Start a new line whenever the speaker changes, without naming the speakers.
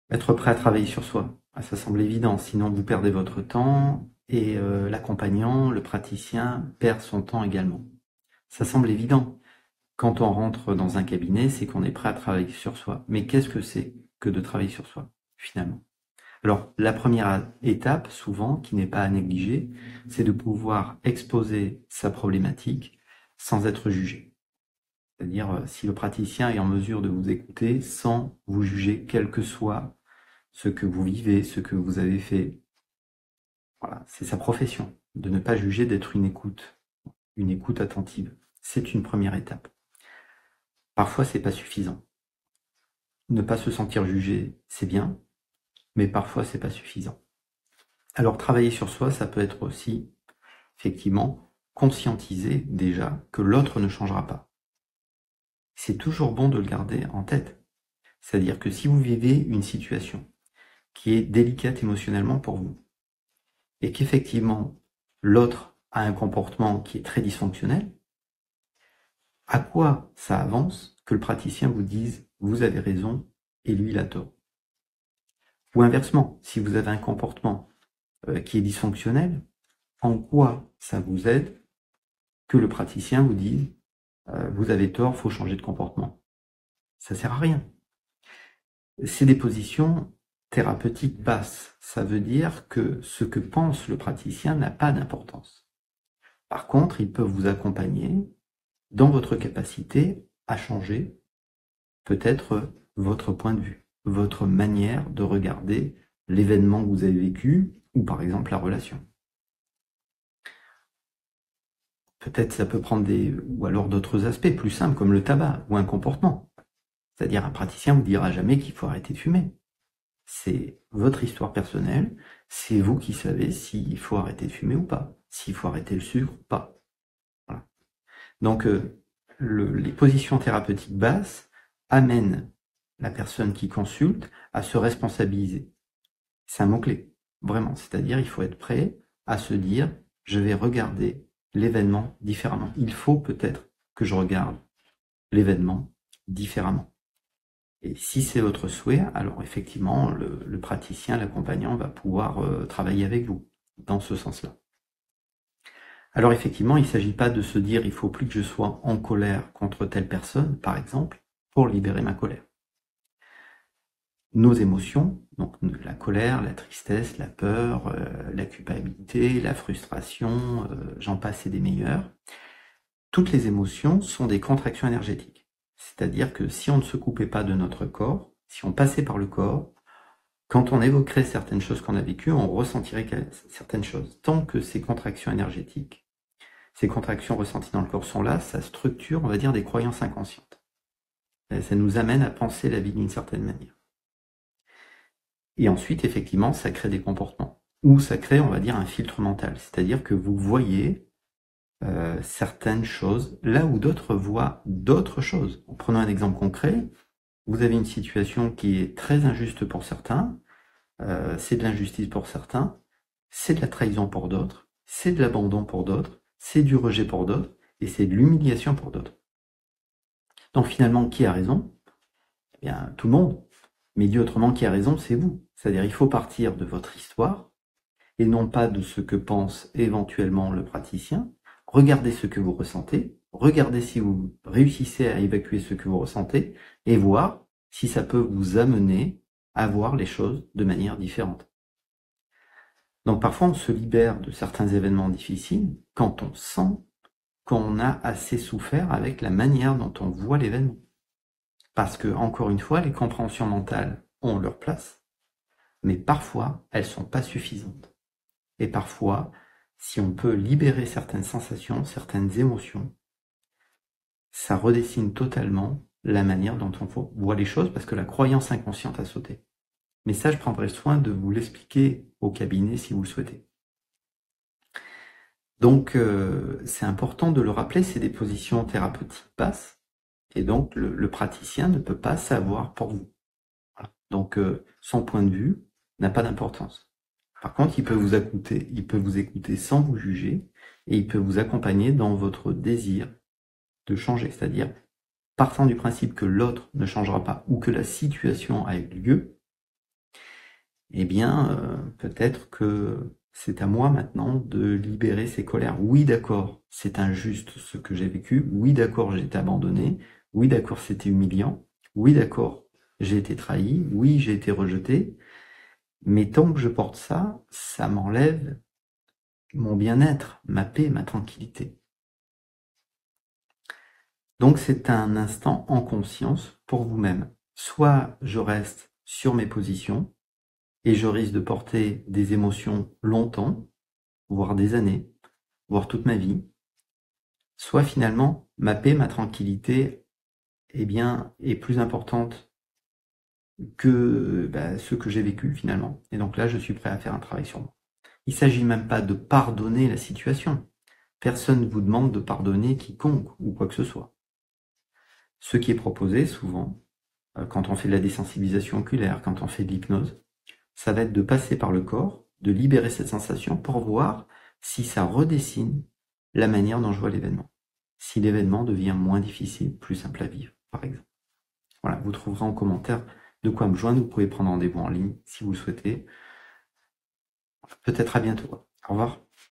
Être prêt à travailler sur soi. Ah, ça semble évident, sinon vous perdez votre temps et l'accompagnant, le praticien, perd son temps également. Ça semble évident. Quand on rentre dans un cabinet, c'est qu'on est prêt à travailler sur soi. Mais qu'est-ce que c'est que de travailler sur soi, finalement? Alors, la première étape, souvent, qui n'est pas à négliger, c'est de pouvoir exposer sa problématique sans être jugé. C'est-à-dire, si le praticien est en mesure de vous écouter sans vous juger, quel que soit ce que vous vivez, ce que vous avez fait. Voilà, c'est sa profession, de ne pas juger, d'être une écoute attentive. C'est une première étape. Parfois, c'est pas suffisant. Ne pas se sentir jugé, c'est bien, mais parfois, c'est pas suffisant. Alors, travailler sur soi, ça peut être aussi, effectivement, conscientiser déjà que l'autre ne changera pas. C'est toujours bon de le garder en tête. C'est-à-dire que si vous vivez une situation qui est délicate émotionnellement pour vous, et qu'effectivement, l'autre a un comportement qui est très dysfonctionnel, à quoi ça avance que le praticien vous dise « vous avez raison » et lui il a tort? Ou inversement, si vous avez un comportement qui est dysfonctionnel, en quoi ça vous aide que le praticien vous dise vous avez tort, faut changer de comportement? Ça sert à rien. C'est des positions thérapeutiques basses. Ça veut dire que ce que pense le praticien n'a pas d'importance. Par contre, il peut vous accompagner dans votre capacité à changer peut-être votre point de vue, votre manière de regarder l'événement que vous avez vécu ou par exemple la relation. Peut-être ça peut prendre ou alors d'autres aspects plus simples comme le tabac ou un comportement. C'est-à-dire un praticien vous dira jamais qu'il faut arrêter de fumer. C'est votre histoire personnelle, c'est vous qui savez s'il faut arrêter de fumer ou pas, s'il faut arrêter le sucre ou pas. Voilà. Donc les positions thérapeutiques basses amènent la personne qui consulte à se responsabiliser. C'est un mot-clé, vraiment. C'est-à-dire, il faut être prêt à se dire, je vais regarder l'événement différemment. Il faut peut-être que je regarde l'événement différemment. Et si c'est votre souhait, alors effectivement, le praticien, l'accompagnant va pouvoir travailler avec vous dans ce sens-là. Alors effectivement, il ne s'agit pas de se dire il faut plus que je sois en colère contre telle personne, par exemple, pour libérer ma colère. Nos émotions, donc la colère, la tristesse, la peur, la culpabilité, la frustration, j'en passe et des meilleurs, toutes les émotions sont des contractions énergétiques. C'est-à-dire que si on ne se coupait pas de notre corps, si on passait par le corps, quand on évoquerait certaines choses qu'on a vécues, on ressentirait certaines choses. Tant que ces contractions énergétiques, ces contractions ressenties dans le corps sont là, ça structure, on va dire, des croyances inconscientes. Et ça nous amène à penser la vie d'une certaine manière. Et ensuite, effectivement, ça crée des comportements. Ou ça crée, on va dire, un filtre mental. C'est-à-dire que vous voyez certaines choses là où d'autres voient d'autres choses. En prenant un exemple concret, vous avez une situation qui est très injuste pour certains, c'est de l'injustice pour certains, c'est de la trahison pour d'autres, c'est de l'abandon pour d'autres, c'est du rejet pour d'autres, et c'est de l'humiliation pour d'autres. Donc finalement, qui a raison? Eh bien, tout le monde. Mais dit autrement, qui a raison, c'est vous. C'est-à-dire, il faut partir de votre histoire, et non pas de ce que pense éventuellement le praticien. Regardez ce que vous ressentez, regardez si vous réussissez à évacuer ce que vous ressentez, et voir si ça peut vous amener à voir les choses de manière différente. Donc parfois on se libère de certains événements difficiles quand on sent qu'on a assez souffert avec la manière dont on voit l'événement. Parce que, encore une fois, les compréhensions mentales ont leur place, mais parfois elles sont pas suffisantes. Et parfois, si on peut libérer certaines sensations, certaines émotions, ça redessine totalement la manière dont on voit les choses parce que la croyance inconsciente a sauté. Mais ça, je prendrai soin de vous l'expliquer au cabinet si vous le souhaitez. Donc, c'est important de le rappeler, c'est des positions thérapeutiques basses, et donc le praticien ne peut pas savoir pour vous. Voilà. Donc, son point de vue n'a pas d'importance. Par contre, il peut vous écouter sans vous juger, et il peut vous accompagner dans votre désir de changer, c'est-à-dire partant du principe que l'autre ne changera pas ou que la situation a eu lieu, eh bien, peut-être que c'est à moi maintenant de libérer ces colères. Oui, d'accord, c'est injuste ce que j'ai vécu. Oui, d'accord, j'ai été abandonné. Oui, d'accord, c'était humiliant. Oui, d'accord, j'ai été trahi. Oui, j'ai été rejeté. Mais tant que je porte ça, ça m'enlève mon bien-être, ma paix, ma tranquillité. Donc c'est un instant en conscience pour vous-même. Soit je reste sur mes positions et je risque de porter des émotions longtemps, voire des années, voire toute ma vie. Soit finalement ma paix, ma tranquillité, eh bien, est plus importante que ce que j'ai vécu finalement. Et donc là, je suis prêt à faire un travail sur moi. Il ne s'agit même pas de pardonner la situation. Personne ne vous demande de pardonner quiconque ou quoi que ce soit. Ce qui est proposé souvent, quand on fait de la désensibilisation oculaire, quand on fait de l'hypnose, ça va être de passer par le corps, de libérer cette sensation pour voir si ça redessine la manière dont je vois l'événement. Si l'événement devient moins difficile, plus simple à vivre, par exemple. Voilà, vous trouverez en commentaire de quoi me joindre. Vous pouvez prendre rendez-vous en ligne si vous le souhaitez. Peut-être à bientôt. Au revoir.